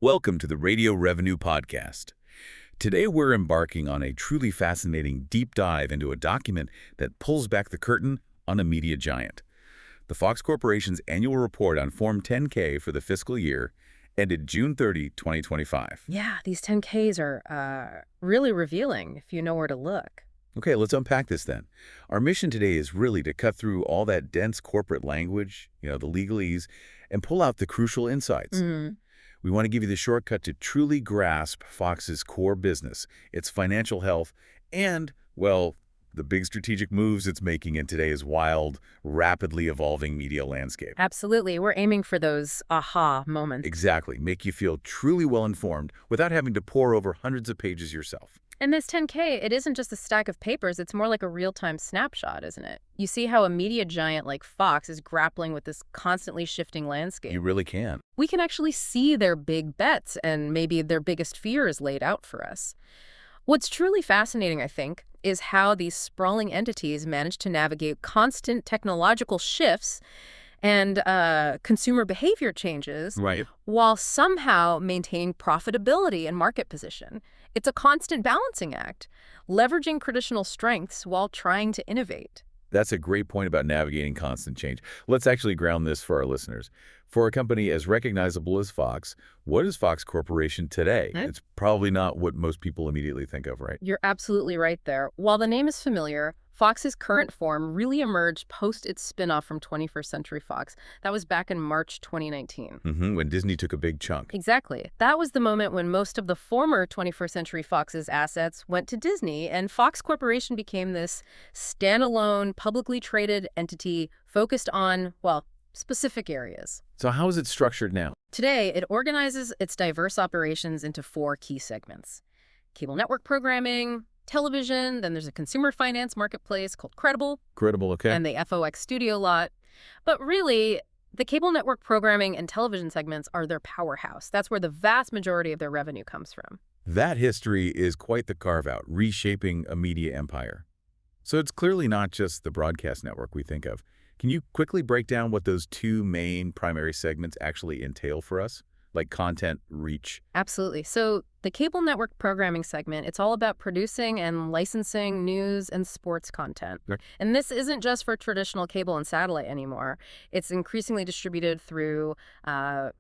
Welcome to the Radio Revenue Podcast. Today we're embarking on a truly fascinating deep dive into a document that pulls back the curtain on a media giant. The Fox Corporation's annual report on Form 10-K for the fiscal year ended June 30, 2025. Yeah, these 10Ks are really revealing if you know where to look. Okay, let's unpack this then. Our mission today is really to cut through all that dense corporate language, the legalese, and pull out the crucial insights. We want to give you the shortcut to truly grasp Fox's core business, its financial health, and, well, the big strategic moves it's making in today's wild, rapidly evolving media landscape. Absolutely. We're aiming for those aha moments. Exactly. Make you feel truly well-informed without having to pore over hundreds of pages yourself. And this 10K, it isn't just a stack of papers, it's more like a real-time snapshot, isn't it? You see how a media giant like Fox is grappling with this constantly shifting landscape. You really can. We can actually see their big bets and maybe their biggest fears laid out for us. What's truly fascinating, I think, is how these sprawling entities manage to navigate constant technological shifts and consumer behavior changes, Right. while somehow maintaining profitability and market position. It's a constant balancing act, leveraging traditional strengths while trying to innovate. That's a great point about navigating constant change. Let's actually ground this for our listeners. For a company as recognizable as Fox, what is Fox Corporation today? It's probably not what most people immediately think of, right? You're absolutely right there. While the name is familiar, Fox's current form really emerged post its spinoff from 21st Century Fox. That was back in March 2019. When Disney took a big chunk. Exactly. That was the moment when most of the former 21st Century Fox's assets went to Disney, and Fox Corporation became this standalone, publicly traded entity focused on, well, specific areas. So how is it structured now? Today, it organizes its diverse operations into 4 key segments: cable network programming, television, then there's a consumer finance marketplace called Credible, Okay. and the FOX studio lot. But really, the cable network programming and television segments are their powerhouse. That's where the vast majority of their revenue comes from. That history is quite the carve-out, reshaping a media empire. So it's clearly not just the broadcast network we think of. Can you quickly break down what those 2 main primary segments actually entail for us? Like content, reach? Absolutely. So the cable network programming segment, it's all about producing and licensing news and sports content. Okay. And this isn't just for traditional cable and satellite anymore. It's increasingly distributed through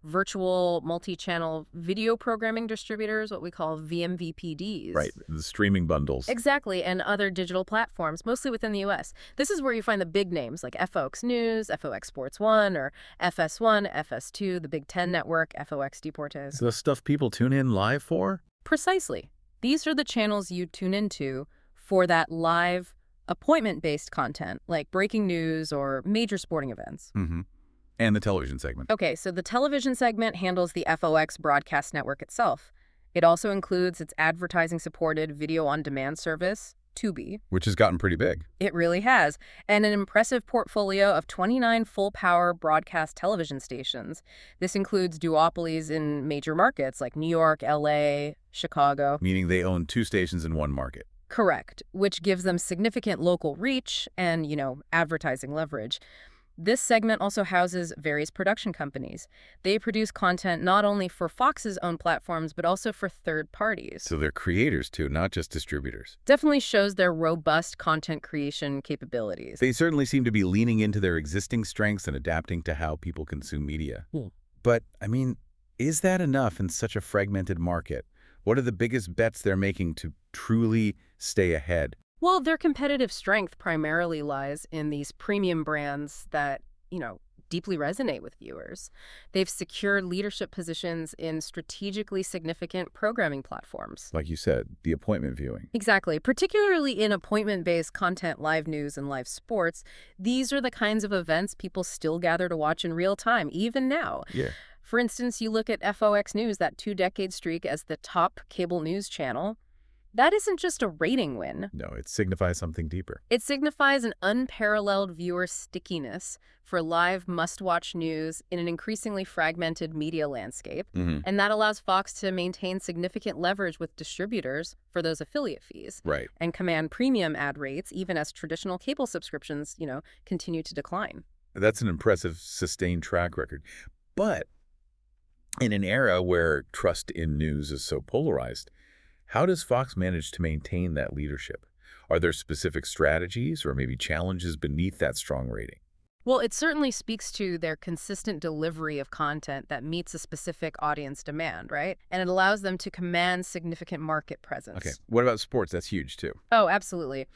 virtual multi-channel video programming distributors, what we call VMVPDs. Right, the streaming bundles. Exactly, and other digital platforms, mostly within the U.S. This is where you find the big names like FOX News, FOX Sports 1, or FS1, FS2, the Big Ten Network, FOX Deportes. The stuff people tune in live for? Precisely. These are the channels you tune into for that live, appointment-based content, like breaking news or major sporting events. And the television segment. Okay, so the television segment handles the FOX broadcast network itself. It also includes its advertising-supported video-on-demand service, Tubi. Which has gotten pretty big. It really has. And an impressive portfolio of 29 full-power broadcast television stations. This includes duopolies in major markets like New York, LA, Chicago. Meaning they own 2 stations in one market. Correct, which gives them significant local reach and, advertising leverage. This segment also houses various production companies. They produce content not only for Fox's own platforms, but also for third parties. So they're creators too, not just distributors. Definitely shows their robust content creation capabilities. They certainly seem to be leaning into their existing strengths and adapting to how people consume media. But, is that enough in such a fragmented market? What are the biggest bets they're making to truly stay ahead? Well, their competitive strength primarily lies in these premium brands that, deeply resonate with viewers. They've secured leadership positions in strategically significant programming platforms. Like you said, the appointment viewing. Exactly. Particularly in appointment-based content, live news, and live sports, these are the kinds of events people still gather to watch in real time, even now. Yeah. For instance, you look at FOX News, that 2-decade streak as the top cable news channel. That isn't just a rating win. No, it signifies something deeper. It signifies an unparalleled viewer stickiness for live must-watch news in an increasingly fragmented media landscape. And that allows Fox to maintain significant leverage with distributors for those affiliate fees. Right. And command premium ad rates even as traditional cable subscriptions, continue to decline. That's an impressive, sustained track record. But In an era where trust in news is so polarized, how does Fox manage to maintain that leadership? Are there specific strategies or maybe challenges beneath that strong rating? Well, it certainly speaks to their consistent delivery of content that meets a specific audience demand, right? And it allows them to command significant market Okay, presence. what about sports? That's huge too. Oh, absolutely.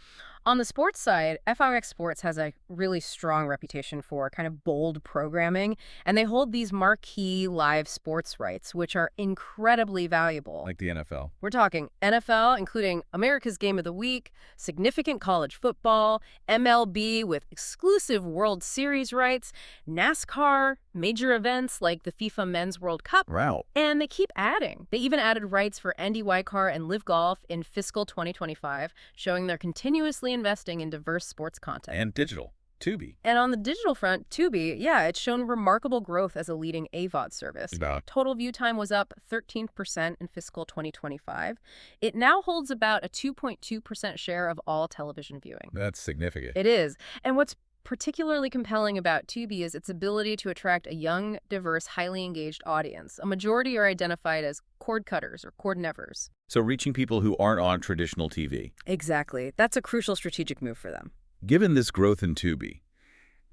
On the sports side, FOX Sports has a really strong reputation for kind of bold programming, and they hold these marquee live sports rights, which are incredibly valuable. Like the NFL. We're talking NFL, including America's Game of the Week, significant college football, MLB with exclusive World Series rights, NASCAR, major events like the FIFA Men's World Cup, Wow. and they keep adding. They even added rights for Andy Weicar and Live Golf in fiscal 2025, showing they're continuously investing in diverse sports content. And digital. Tubi. And on the digital front, Tubi, yeah, it's shown remarkable growth as a leading AVOD service. About. Total view time was up 13% in fiscal 2025. It now holds about a 2.2% share of all television viewing. That's significant. It is. And what's particularly compelling about Tubi is its ability to attract a young, diverse, highly engaged audience. A majority are identified as cord cutters or cord nevers. So reaching people who aren't on traditional TV. Exactly. That's a crucial strategic move for them. Given this growth in Tubi,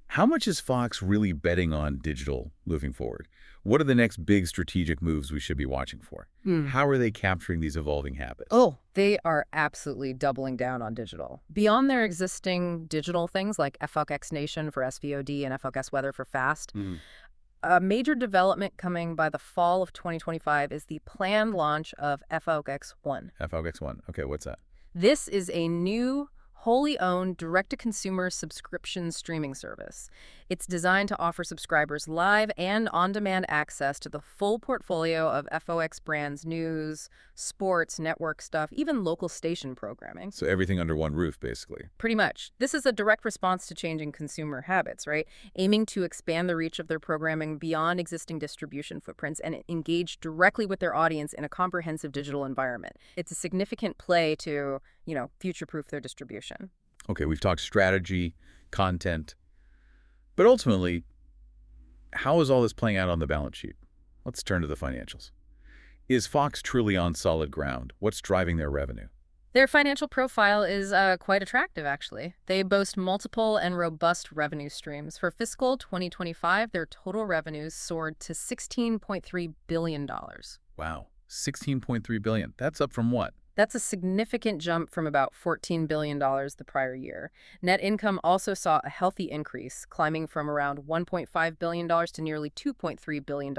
how much is Fox really betting on digital moving forward? What are the next big strategic moves we should be watching for? How are they capturing these evolving habits? Oh, they are absolutely doubling down on digital. Beyond their existing digital things like FOX Nation for SVOD and FOX Weather for FAST, a major development coming by the fall of 2025 is the planned launch of FOX One. FOX One. Okay, what's that? This is a new, wholly owned, direct-to-consumer subscription streaming service. It's designed to offer subscribers live and on-demand access to the full portfolio of FOX brands, news, sports, network stuff, even local station programming. So everything under one roof, basically. Pretty much. This is a direct response to changing consumer habits, right? Aiming to expand the reach of their programming beyond existing distribution footprints and engage directly with their audience in a comprehensive digital environment. It's a significant play to, future-proof their distribution. Okay, we've talked strategy, content, but ultimately, how is all this playing out on the balance sheet? Let's turn to the financials. Is Fox truly on solid ground? What's driving their revenue? Their financial profile is quite attractive, actually. They boast multiple and robust revenue streams. For fiscal 2025, their total revenues soared to $16.3 billion. Wow, $16.3 billion. That's up from what? That's a significant jump from about $14 billion the prior year. Net income also saw a healthy increase, climbing from around $1.5 billion to nearly $2.3 billion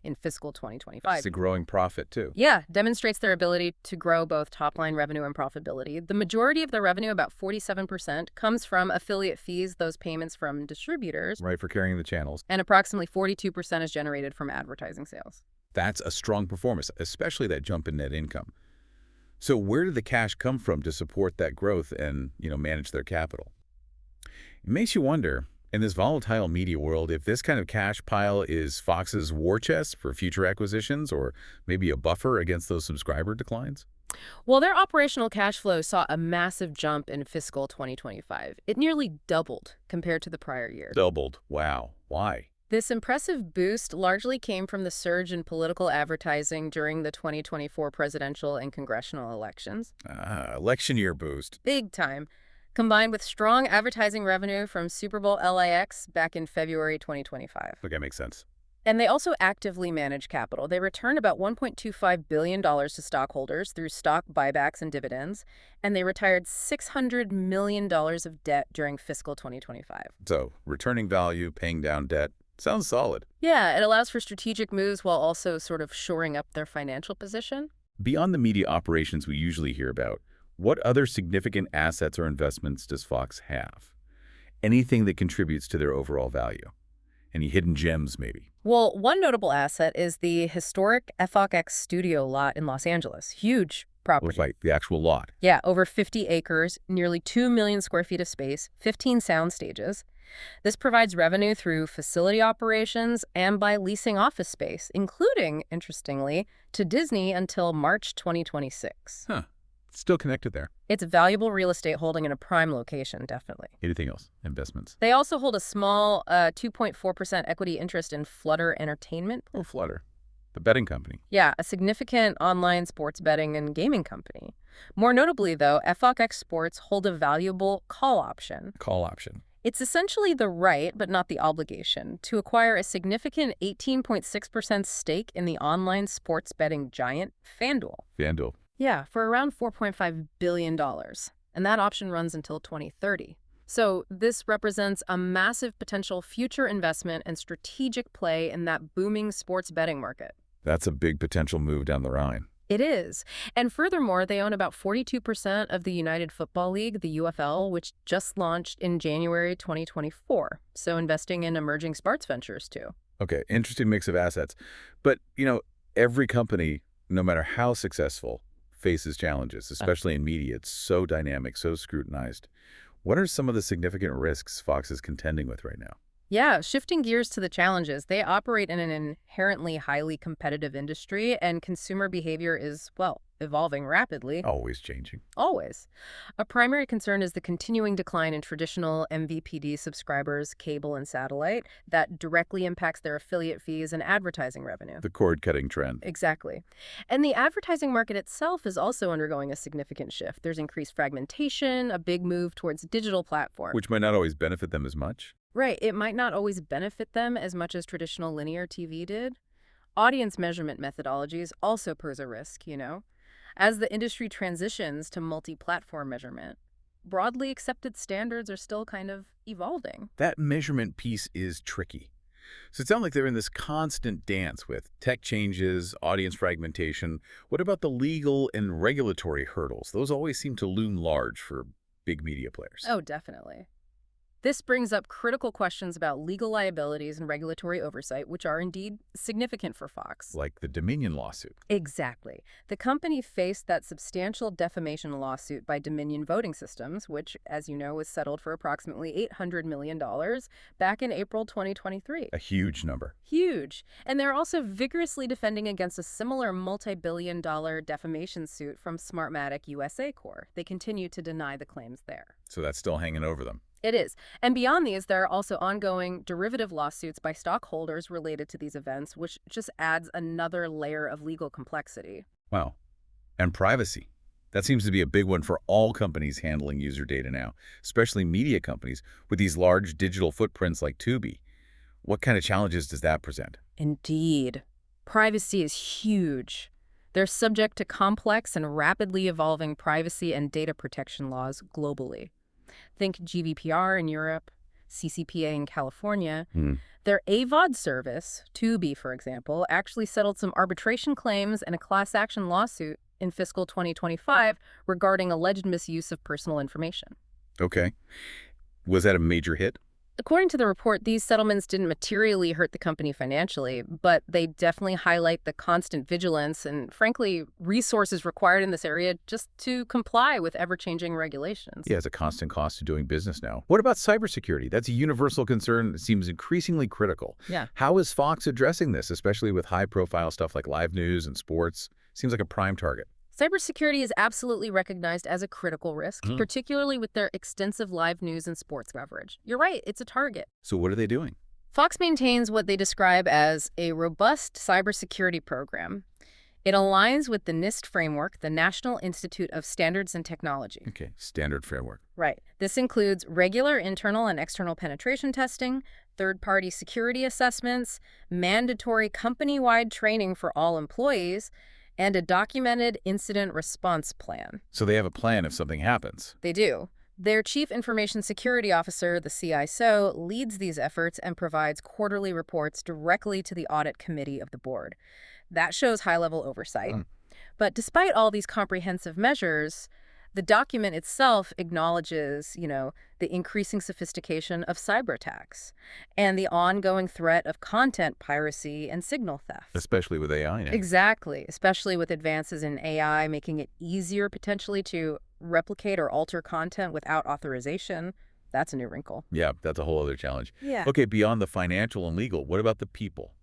in fiscal 2025. It's a growing profit, too. Yeah, demonstrates their ability to grow both top-line revenue and profitability. The majority of their revenue, about 47%, comes from affiliate fees, those payments from distributors. Right, for carrying the channels. And approximately 42% is generated from advertising sales. That's a strong performance, especially that jump in net income. So where did the cash come from to support that growth and, manage their capital? It makes you wonder, in this volatile media world, if this kind of cash pile is Fox's war chest for future acquisitions or maybe a buffer against those subscriber declines? Well, their operational cash flow saw a massive jump in fiscal 2025. It nearly doubled compared to the prior year. Doubled. Wow. Why? This impressive boost largely came from the surge in political advertising during the 2024 presidential and congressional elections. Election year boost. Big time. Combined with strong advertising revenue from Super Bowl LAX back in February 2025. Okay, makes sense. And they also actively manage capital. They returned about $1.25 billion to stockholders through stock buybacks and dividends, and they retired $600 million of debt during fiscal 2025. So, returning value, paying down debt. Sounds solid. Yeah, it allows for strategic moves while also sort of shoring up their financial position. Beyond the media operations we usually hear about, what other significant assets or investments does Fox have? Anything that contributes to their overall value? Any hidden gems, maybe? Well, one notable asset is the historic FOX studio lot in Los Angeles. Huge property. Like the actual lot. Yeah, over 50 acres, nearly 2 million square feet of space, 15 sound stages. This provides revenue through facility operations and by leasing office space, including, interestingly, to Disney until March 2026. Huh. Still connected there. It's a valuable real estate holding in a prime location, definitely. Anything else? Investments? They also hold a small 2.4% equity interest in Flutter Entertainment. Oh, Flutter. the betting company. Yeah, a significant online sports betting and gaming company. More notably, though, FOX Sports hold a valuable call option. Call option. It's essentially the right, but not the obligation, to acquire a significant 18.6% stake in the online sports betting giant FanDuel. FanDuel. Yeah, for around $4.5 billion. And that option runs until 2030. So this represents a massive potential future investment and strategic play in that booming sports betting market. That's a big potential move down the line. It is. And furthermore, they own about 42% of the United Football League, the UFL, which just launched in January 2024. So investing in emerging sports ventures, too. Okay, interesting mix of assets. But, every company, no matter how successful, faces challenges, especially in media. It's so dynamic, so scrutinized. What are some of the significant risks Fox is contending with right now? Yeah, shifting gears to the challenges, they operate in an inherently highly competitive industry, and consumer behavior is, well, evolving rapidly. Always changing. Always. A primary concern is the continuing decline in traditional MVPD subscribers, cable and satellite, that directly impacts their affiliate fees and advertising revenue. The cord-cutting trend. Exactly. And the advertising market itself is also undergoing a significant shift. There's increased fragmentation, a big move towards digital platforms. Which might not always benefit them as much. Right. It might not always benefit them as much as traditional linear TV did. Audience measurement methodologies also pose a risk, as the industry transitions to multi-platform measurement. Broadly accepted standards are still kind of evolving. That measurement piece is tricky. So it sounds like they're in this constant dance with tech changes, audience fragmentation. What about the legal and regulatory hurdles? Those always seem to loom large for big media players. Oh, definitely. This brings up critical questions about legal liabilities and regulatory oversight, which are indeed significant for Fox. Like the Dominion lawsuit. Exactly. The company faced that substantial defamation lawsuit by Dominion Voting Systems, which, as you know, was settled for approximately $800 million back in April 2023. A huge number. Huge. And they're also vigorously defending against a similar multi-billion-dollar defamation suit from Smartmatic USA Corp. They continue to deny the claims there. So that's still hanging over them. It is. And beyond these, there are also ongoing derivative lawsuits by stockholders related to these events, which just adds another layer of legal complexity. Wow. And privacy. That seems to be a big one for all companies handling user data now, especially media companies with these large digital footprints like Tubi. What kind of challenges does that present? Indeed. Privacy is huge. They're subject to complex and rapidly evolving privacy and data protection laws globally. Think GDPR in Europe, CCPA in California. Their AVOD service, Tubi, for example, actually settled some arbitration claims and a class action lawsuit in fiscal 2025 regarding alleged misuse of personal information. Okay. Was that a major hit? According to the report, these settlements didn't materially hurt the company financially, but they definitely highlight the constant vigilance and, frankly, resources required in this area just to comply with ever-changing regulations. Yeah, it's a constant cost to doing business now. What about cybersecurity? That's a universal concern that seems increasingly critical. Yeah. How is Fox addressing this, especially with high-profile stuff like live news and sports? Seems like a prime target. Cybersecurity is absolutely recognized as a critical risk, particularly with their extensive live news and sports coverage. You're right, it's a target. So what are they doing? Fox maintains what they describe as a robust cybersecurity program. It aligns with the NIST framework, the National Institute of Standards and Technology. Okay, standard framework. Right. This includes regular internal and external penetration testing, third-party security assessments, mandatory company-wide training for all employees, and a documented incident response plan. So they have a plan if something happens. They do. Their Chief Information Security Officer, the CISO, leads these efforts and provides quarterly reports directly to the audit committee of the board. That shows high-level oversight. But despite all these comprehensive measures, the document itself acknowledges, the increasing sophistication of cyber attacks and the ongoing threat of content piracy and signal theft. Especially with AI now. Exactly, especially with advances in AI making it easier potentially to replicate or alter content without authorization. That's a new wrinkle. Yeah, that's a whole other challenge. Yeah. Okay, beyond the financial and legal, what about the people,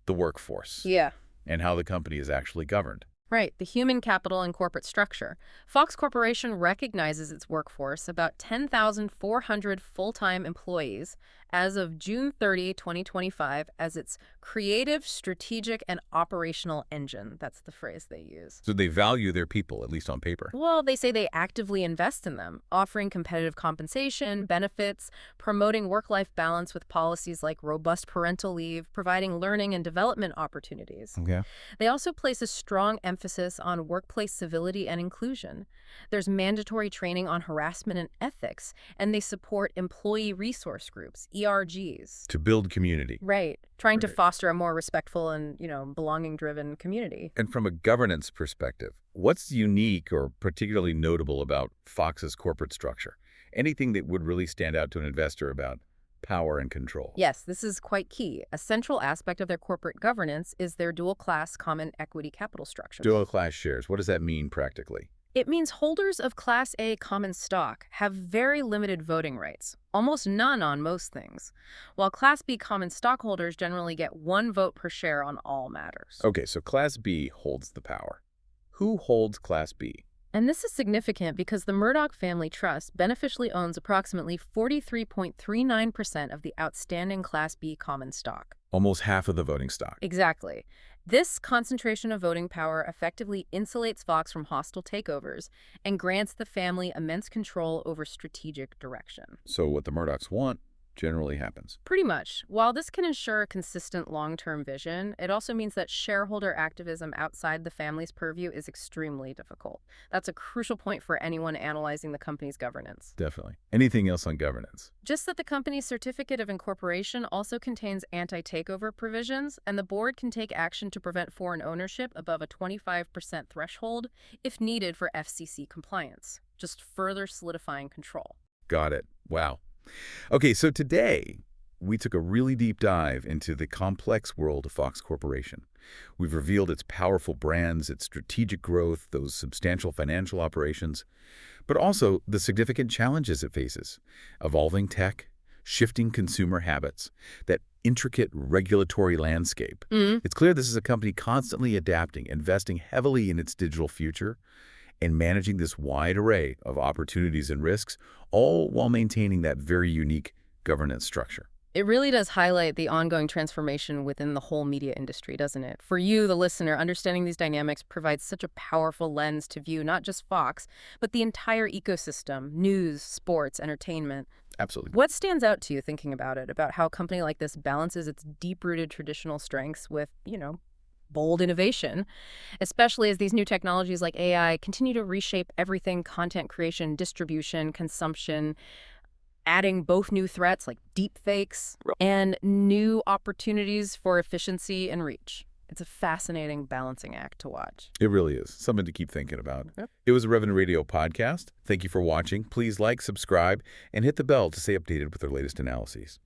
the workforce, Yeah. and how the company is actually governed? Right, the human capital and corporate structure. Fox Corporation recognizes its workforce, about 10,400 full-time employees, as of June 30, 2025, as its creative, strategic, and operational engine. That's the phrase they use. So they value their people, at least on paper. Well, they say they actively invest in them, offering competitive compensation, benefits, promoting work-life balance with policies like robust parental leave, providing learning and development opportunities. Okay. They also place a strong emphasis on workplace civility and inclusion. There's mandatory training on harassment and ethics, and they support employee resource groups, ERGs. To build community. Right, trying to Right. foster a more respectful and, belonging-driven community. And from a governance perspective, what's unique or particularly notable about Fox's corporate structure? Anything that would really stand out to an investor about power and control? Yes, this is quite key. A central aspect of their corporate governance is their dual-class common equity capital structure. Dual-class shares, what does that mean practically? It means holders of Class A common stock have very limited voting rights, almost none on most things, while Class B common stockholders generally get one vote per share on all matters. Okay, so Class B holds the power. Who holds Class B? And this is significant because the Murdoch family trust beneficially owns approximately 43.39% of the outstanding Class B common stock. Almost half of the voting stock. Exactly. This concentration of voting power effectively insulates Fox from hostile takeovers and grants the family immense control over strategic direction. So what the Murdochs want generally happens. Pretty much. While this can ensure a consistent long-term vision, it also means that shareholder activism outside the family's purview is extremely difficult. That's a crucial point for anyone analyzing the company's governance. Definitely. Anything else on governance? Just that the company's certificate of incorporation also contains anti-takeover provisions, and the board can take action to prevent foreign ownership above a 25% threshold if needed for FCC compliance, just further solidifying control. Got it. Wow. Okay, so today we took a really deep dive into the complex world of Fox Corporation. We've revealed its powerful brands, its strategic growth, those substantial financial operations, but also the significant challenges it faces: evolving tech, shifting consumer habits, that intricate regulatory landscape. It's clear this is a company constantly adapting, investing heavily in its digital future, and managing this wide array of opportunities and risks, all while maintaining that very unique governance structure. It really does highlight the ongoing transformation within the whole media industry, doesn't it? For you, the listener, understanding these dynamics provides such a powerful lens to view not just Fox, but the entire ecosystem: news, sports, entertainment. Absolutely. What stands out to you thinking about it, about how a company like this balances its deep-rooted traditional strengths with, bold innovation, especially as these new technologies like AI continue to reshape everything: content creation, distribution, consumption, adding both new threats like deepfakes and new opportunities for efficiency and reach? It's a fascinating balancing act to watch. It really is. Something to keep thinking about. Yep. It was a Revenue Radio podcast. Thank you for watching. Please like, subscribe, and hit the bell to stay updated with our latest analyses.